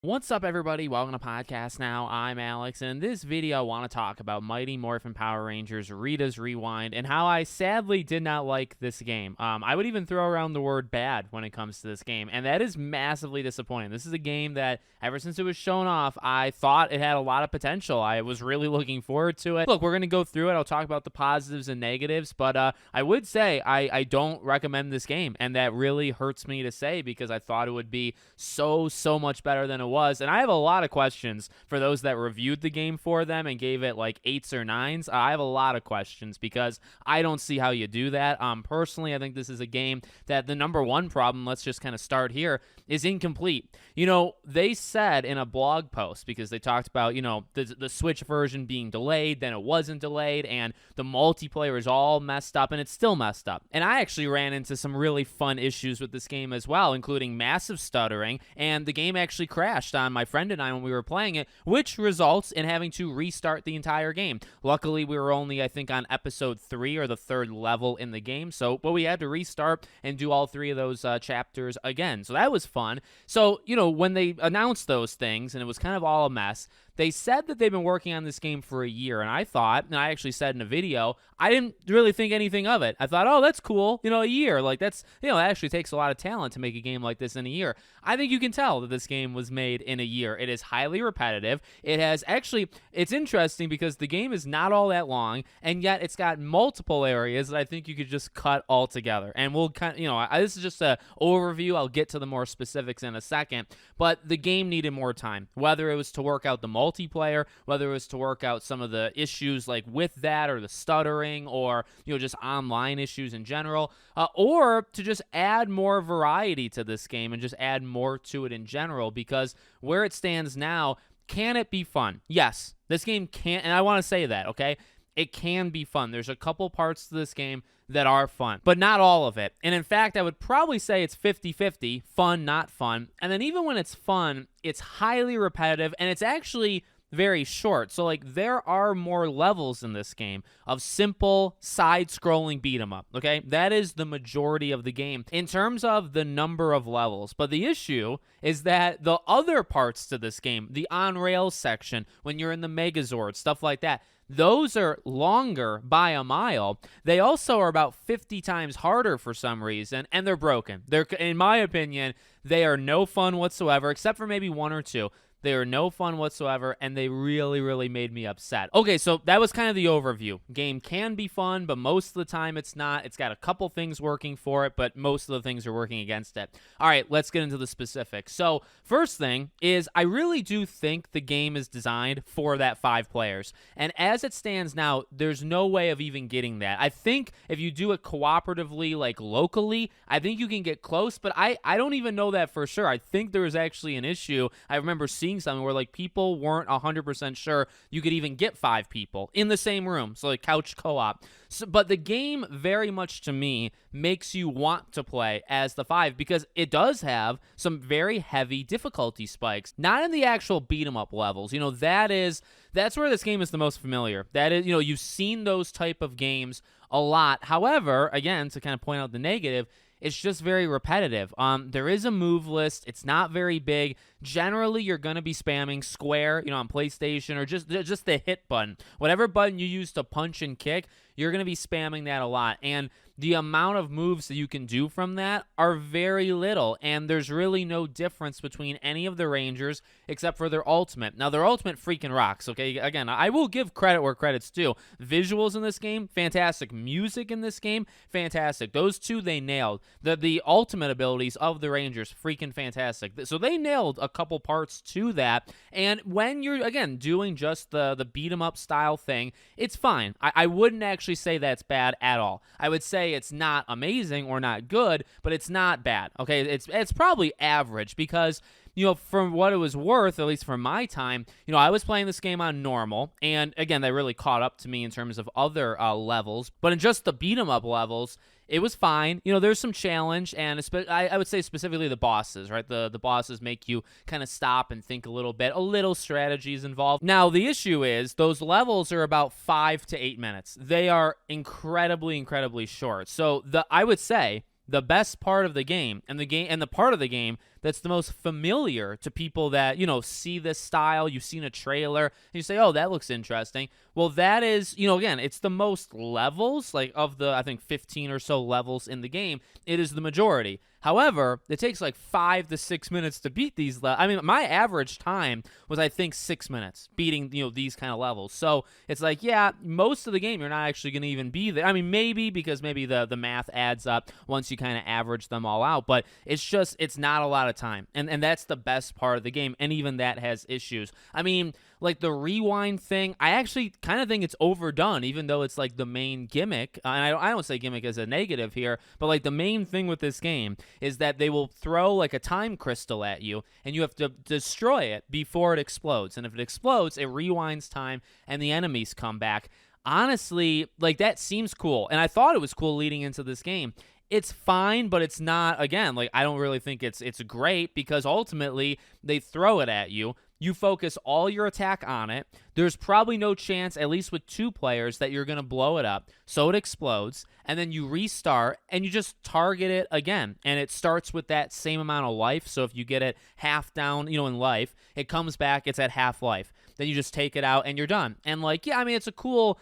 What's up, everybody? Welcome to Podcast Now. I'm Alex, and in this video, I want to talk about Mighty Morphin Power Rangers Rita's Rewind and how I sadly did not like this game. I would even throw around the word bad when it comes to this game, and that is massively disappointing. This is a game that, ever since it was shown off, I thought it had a lot of potential. I was really looking forward to it. Look, we're going to go through it. I'll talk about the positives and negatives, but I would say I don't recommend this game, and that really hurts me to say because I thought it would be so much better than it was. And I have a lot of questions for those that reviewed the game for them and gave it like 8s or 9s. I have a lot of questions because I don't see how you do that. Personally, I think this is a game that the number one problem, let's just kind of start here, is incomplete. You know, they said in a blog post, because they talked about, you know, the Switch version being delayed, then it wasn't delayed, and the multiplayer is all messed up, and it's still messed up. And I actually ran into some really fun issues with this game as well, including massive stuttering, and the game actually crashed on my friend and I when we were playing it, which results in having to restart the entire game. Luckily, we were only, I think, on episode 3 or the 3rd level in the game, but we had to restart and do all 3 of those chapters again. So that was fun. So, you know, when they announced those things and it was kind of all a mess, they said that they've been working on this game for a year, and I thought, and I actually said in a video, I didn't really think anything of it. I thought, oh, that's cool, you know, a year. Like, that's, you know, it actually takes a lot of talent to make a game like this in a year. I think you can tell that this game was made in a year. It is highly repetitive. It has actually, it's interesting because the game is not all that long, and yet it's got multiple areas that I think you could just cut all together. And we'll kind of, you know, this is just an overview. I'll get to the more specifics in a second, but the game needed more time, whether it was to work out the multiplayer, whether it was to work out some of the issues like with that or the stuttering or, you know, just online issues in general, or to just add more variety to this game and just add more to it in general, because where it stands now, can it be fun? Yes, this game can, and I want to say that, okay? It can be fun. There's a couple parts to this game that are fun, but not all of it. And in fact, I would probably say it's 50-50, fun, not fun. And then even when it's fun, it's highly repetitive, and it's actually very short. So, like, there are more levels in this game of simple side-scrolling beat-em-up, okay? That is the majority of the game in terms of the number of levels. But the issue is that the other parts to this game, the on-rails section, when you're in the Megazord, stuff like that, those are longer by a mile. They also are about 50 times harder for some reason, and they're broken. In my opinion, they are no fun whatsoever, except for maybe 1 or 2. They are no fun whatsoever, and they really made me upset. Okay, so that was kind of the overview. Game can be fun, but most of the time it's not. It's got a couple things working for it, but most of the things are working against it. All right, let's get into the specifics. So first thing is, I really do think the game is designed for that 5 players. And as it stands now, there's no way of even getting that. I think if you do it cooperatively, like locally, I think you can get close, but I don't even know that for sure. I think there was actually an issue. I remember seeing something where like people weren't 100% sure you could even get 5 people in the same room, so like couch co-op. But the game very much to me makes you want to play as the 5 because it does have some very heavy difficulty spikes, not in the actual beat 'em up levels. You know, that's where this game is the most familiar. That is, you know, you've seen those type of games a lot. However, again, to kind of point out the negative, it's just very repetitive. There is a move list. It's not very big. Generally, you're going to be spamming square, you know, on PlayStation, or just the hit button. Whatever button you use to punch and kick, you're going to be spamming that a lot. And the amount of moves that you can do from that are very little, and there's really no difference between any of the Rangers except for their ultimate. Now, their ultimate freaking rocks, okay? Again, I will give credit where credit's due. Visuals in this game, fantastic. Music in this game, fantastic. Those two, they nailed. The ultimate abilities of the Rangers, freaking fantastic. So they nailed a couple parts to that, and when you're, again, doing just the beat-em-up style thing, it's fine. I wouldn't actually say that's bad at all. I would say it's not amazing or not good, but it's not bad, okay? It's probably average because, you know, from what it was worth, at least for my time, you know, I was playing this game on normal, and again, that really caught up to me in terms of other levels, but in just the beat-em-up levels, it was fine. You know, there's some challenge, and I would say specifically the bosses, right? The bosses make you kind of stop and think a little bit. A little strategy is involved. Now, the issue is those levels are about 5 to 8 minutes. They are incredibly short. So I would say the best part of the game, and the part of the game that's the most familiar to people that, see this style. You've seen a trailer and you say, oh, that looks interesting. Well, that is, again, it's the most levels, like of the, I think, 15 or so levels in the game. It is the majority. However, it takes like 5 to 6 minutes to beat these levels. I mean, my average time was, I think, 6 minutes beating, these kind of levels. So it's like, yeah, most of the game, you're not actually going to even be there. I mean, maybe because maybe the math adds up once you kind of average them all out, but it's not a lot of time. And that's the best part of the game. And even that has issues. I mean, like the rewind thing, I actually kind of think it's overdone, even though it's like the main gimmick. And I don't say gimmick as a negative here, but like the main thing with this game is that they will throw like a time crystal at you, and you have to destroy it before it explodes. And if it explodes, it rewinds time, and the enemies come back. Honestly, like that seems cool, and I thought it was cool leading into this game. It's fine, but it's not, again, like I don't really think it's great, because ultimately they throw it at you. You focus all your attack on it. There's probably no chance, at least with 2 players, that you're going to blow it up. So it explodes, and then you restart, and you just target it again. And it starts with that same amount of life. So if you get it half down, in life, it comes back, it's at half life. Then you just take it out, and you're done. And like, yeah, I mean, it's a cool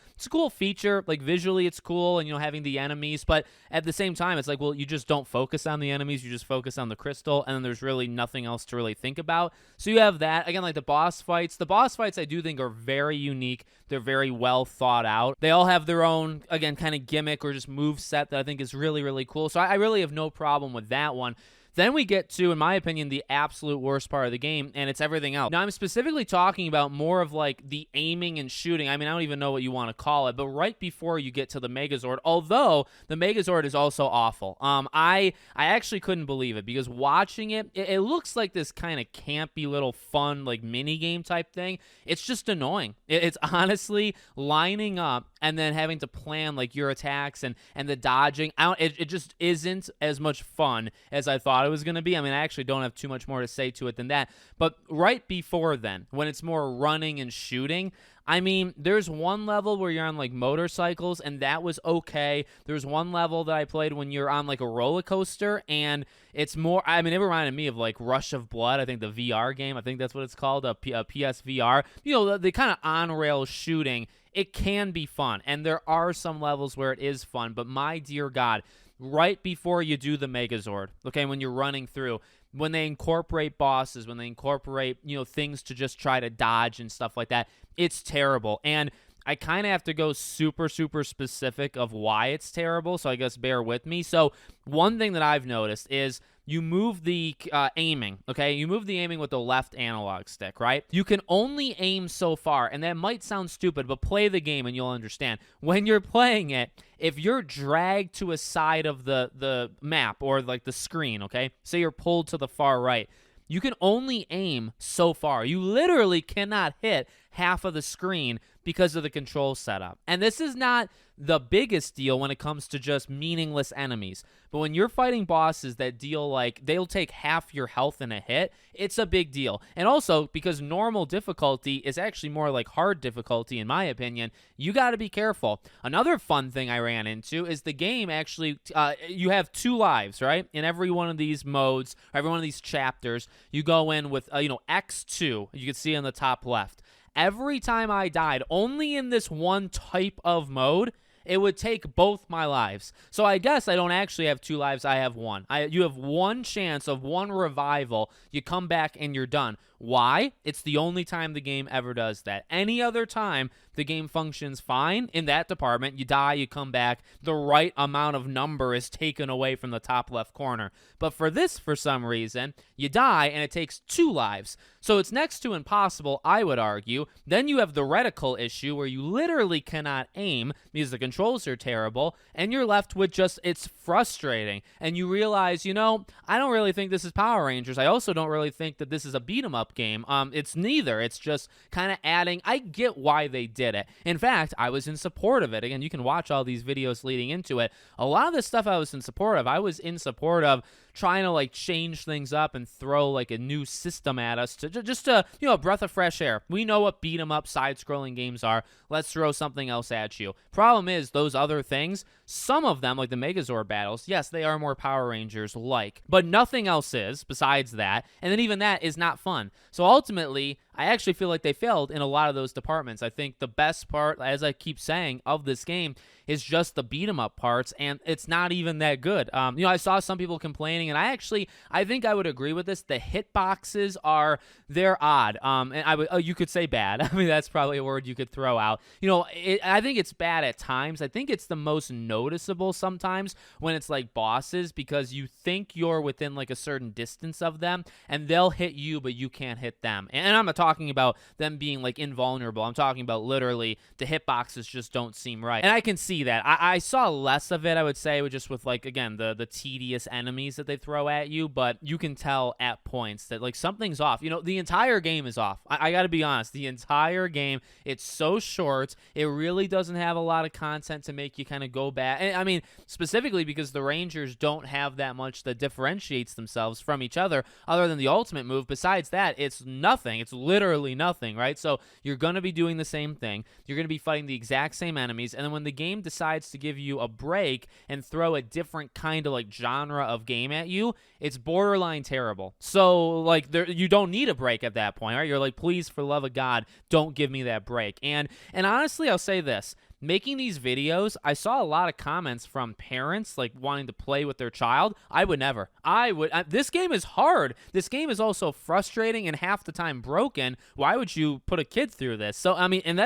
feature. Like visually, it's cool, and having the enemies. But at the same time, it's like, well, you just don't focus on the enemies. You just focus on the crystal, and then there's really nothing else to really think about. So you have that. Again, like the boss fights. The boss fights I do think are very unique. They're very well thought out. They all have their own, again, kind of gimmick or just move set that I think is really, really cool. So I really have no problem with that one. Then we get to, in my opinion, the absolute worst part of the game, and it's everything else. Now, I'm specifically talking about more of like the aiming and shooting. I mean, I don't even know what you want to call it, but right before you get to the Megazord, although the Megazord is also awful. I actually couldn't believe it, because watching it looks like this kind of campy little fun like mini game type thing. It's just annoying. It's honestly lining up and then having to plan like your attacks and the dodging. It just isn't as much fun as I thought it was going to be. I mean, I actually don't have too much more to say to it than that. But right before then, when it's more running and shooting, I mean, there's one level where you're on like motorcycles, and that was okay. There's one level that I played when you're on like a roller coaster, and it's more, I mean, it reminded me of like Rush of Blood, I think the VR game. I think that's what it's called, a PSVR. The kind of on-rail shooting. It can be fun, and there are some levels where it is fun, but my dear God, right before you do the Megazord, okay, when you're running through, when they incorporate bosses, when they incorporate, things to just try to dodge and stuff like that, it's terrible. And I kind of have to go super, super specific of why it's terrible, so I guess bear with me. So one thing that I've noticed is you move the aiming, okay? You move the aiming with the left analog stick, right? You can only aim so far, and that might sound stupid, but play the game and you'll understand. When you're playing it, if you're dragged to a side of the map or like the screen, okay? Say you're pulled to the far right, you can only aim so far. You literally cannot hit half of the screen because of the control setup. And this is not the biggest deal when it comes to just meaningless enemies. But when you're fighting bosses that deal like, they'll take half your health in a hit, it's a big deal. And also, because normal difficulty is actually more like hard difficulty, in my opinion, you got to be careful. Another fun thing I ran into is the game actually, you have 2 lives, right? In every one of these modes, or every one of these chapters, you go in with, X2, you can see on the top left. Every time I died, only in this one type of mode, it would take both my lives. So I guess I don't actually have 2 lives, I have 1. You have 1 chance of 1 revival. You come back and you're done. Why? It's the only time the game ever does that. Any other time, the game functions fine in that department. You die, you come back. The right amount of number is taken away from the top left corner. But for this, for some reason, you die and it takes 2 lives. So it's next to impossible, I would argue. Then you have the reticle issue where you literally cannot aim because the controls are terrible, and you're left with just, it's frustrating. And you realize, I don't really think this is Power Rangers. I also don't really think that this is a beat 'em up game. It's neither. It's just kind of adding. I get why they did it. In fact, I was in support of it. Again, you can watch all these videos leading into it. A lot of the stuff I was in support of, I was in support of trying to like change things up and throw like a new system at us to just to, a breath of fresh air. We know what beat 'em up side-scrolling games are. Let's throw something else at you. Problem is, those other things, some of them, like the Megazord battles, yes, they are more Power Rangers like, but nothing else is besides that. And then even that is not fun. So ultimately, I actually feel like they failed in a lot of those departments. I think the best part, as I keep saying, of this game is just the beat 'em up parts, and it's not even that good. I saw some people complaining, and I think I would agree with this. The hitboxes they're odd. And you could say bad. I mean, that's probably a word you could throw out. I think it's bad at times. I think it's the most noticeable sometimes when it's like bosses, because you think you're within like a certain distance of them, and they'll hit you, but you can't hit them. And I'm not talking about them being like invulnerable. I'm talking about literally the hitboxes just don't seem right. And I can see that. I saw less of it, I would say, with like, again, the tedious enemies that they throw at you, but you can tell at points that like something's off. The entire game is off. I gotta be honest, the entire game, it's so short. It really doesn't have a lot of content to make you kind of go back. And I mean, specifically because the Rangers don't have that much that differentiates themselves from each other than the ultimate move. Besides that, it's nothing. It's literally nothing, right? So you're gonna be doing the same thing. You're gonna be fighting the exact same enemies, and then when the game decides to give you a break and throw a different kind of like genre of game at you, it's borderline terrible. So like you don't need a break at that point, right? You're like, please, for the love of God, don't give me that break. And honestly, I'll say this. Making these videos, I saw a lot of comments from parents like wanting to play with their child. I would never. This game is hard. This game is also frustrating and half the time broken. Why would you put a kid through this? So I mean, and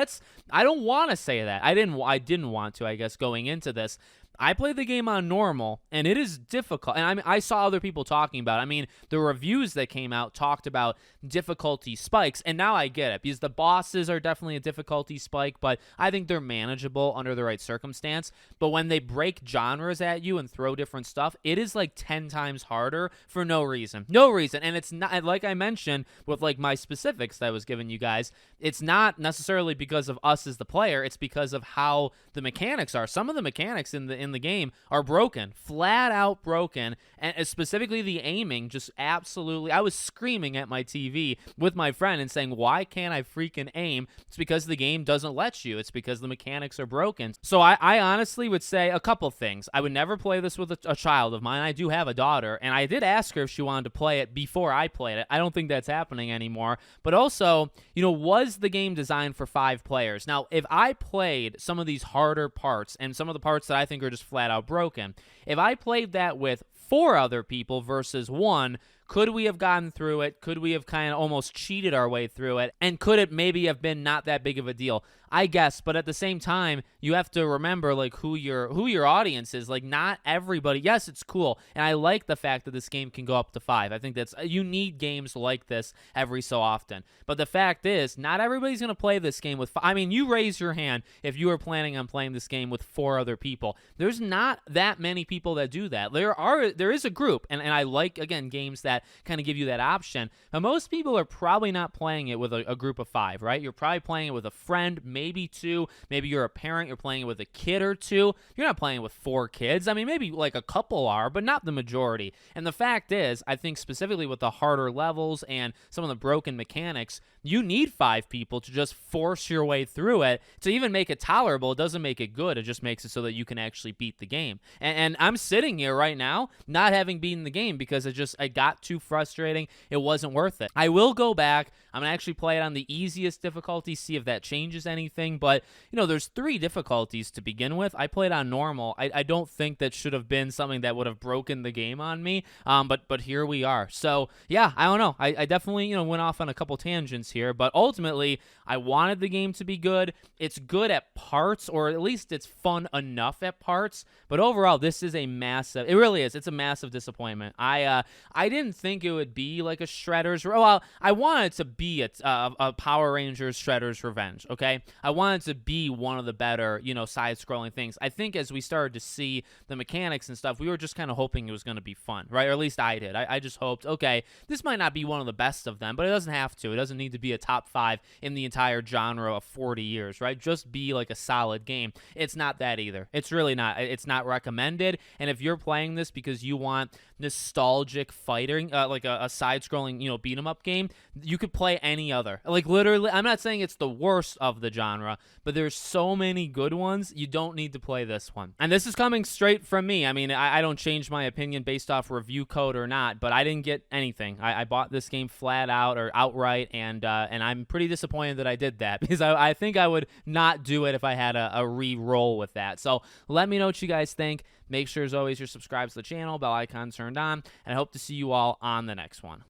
I don't want to say that. I didn't want to, I guess, going into this. I played the game on normal, and it is difficult. And I saw other people talking about it. I mean, the reviews that came out talked about difficulty spikes, and now I get it, because the bosses are definitely a difficulty spike, but I think they're manageable under the right circumstance. But when they break genres at you and throw different stuff, it is like 10 times harder for no reason. No reason. And it's not, like I mentioned with like my specifics that I was giving you guys, it's not necessarily because of us as the player, it's because of how the mechanics are. Some of the mechanics in the game are broken, flat out broken, and specifically the aiming, just absolutely. I was screaming at my TV with my friend and saying, why can't I freaking aim? It's because the game doesn't let you. It's because the mechanics are broken. So I honestly would say a couple things. I would never play this with a child of mine. I do have a daughter, and I did ask her if she wanted to play it before I played it. I don't think that's happening anymore. But also, was the game designed for 5 players? Now, if I played some of these harder parts and some of the parts that I think are just flat out broken, if I played that with 4 other people versus 1, could we have gotten through it? Could we have kind of almost cheated our way through it? And could it maybe have been not that big of a deal? I guess, but at the same time, you have to remember like who your audience is. Like, not everybody. Yes, it's cool, and I like the fact that this game can go up to 5. I think you need games like this every so often. But the fact is, not everybody's gonna play this game with 5. I mean, you raise your hand if you are planning on playing this game with 4 other people. There's not that many people that do that. There is a group, and I like, again, games that kind of give you that option. But most people are probably not playing it with a group of 5, right? You're probably playing it with a friend, maybe 2. Maybe you're a parent, you're playing it with a kid or 2. You're not playing it with 4 kids. I mean, maybe like a couple are, but not the majority. And the fact is, I think specifically with the harder levels and some of the broken mechanics, you need 5 people to just force your way through it. To even make it tolerable, it doesn't make it good. It just makes it so that you can actually beat the game. And I'm sitting here right now not having beaten the game because it got too frustrating. It wasn't worth it. I will go back. I'm going to actually play it on the easiest difficulty, see if that changes anything. But, there's 3 difficulties to begin with. I played on normal. I don't think that should have been something that would have broken the game on me. But here we are. So, yeah, I don't know. I definitely, went off on a couple tangents here. But ultimately, I wanted the game to be good. It's good at parts, or at least it's fun enough at parts. But overall, this is it really is. It's a massive disappointment. I didn't think it would be like a Shredder's. Well, I wanted it to be a Power Rangers Shredder's Revenge, okay? I want it to be one of the better, side-scrolling things. I think as we started to see the mechanics and stuff, we were just kind of hoping it was going to be fun, right? Or at least I did. I just hoped, okay, this might not be one of the best of them, but it doesn't have to. It doesn't need to be a top 5 in the entire genre of 40 years, right? Just be like a solid game. It's not that either. It's really not. It's not recommended. And if you're playing this because you want nostalgic fighting, like a side-scrolling, beat 'em up game, you could play any other. Like literally, I'm not saying it's the worst of the genre, but there's so many good ones. You don't need to play this one. And this is coming straight from me. I mean, I don't change my opinion based off review code or not, but I didn't get anything. I bought this game flat out or outright, and I'm pretty disappointed that I did that because I think I would not do it if I had a re-roll with that. So let me know what you guys think. Make sure, as always, you're subscribed to the channel, bell icon turned on, and I hope to see you all on the next one.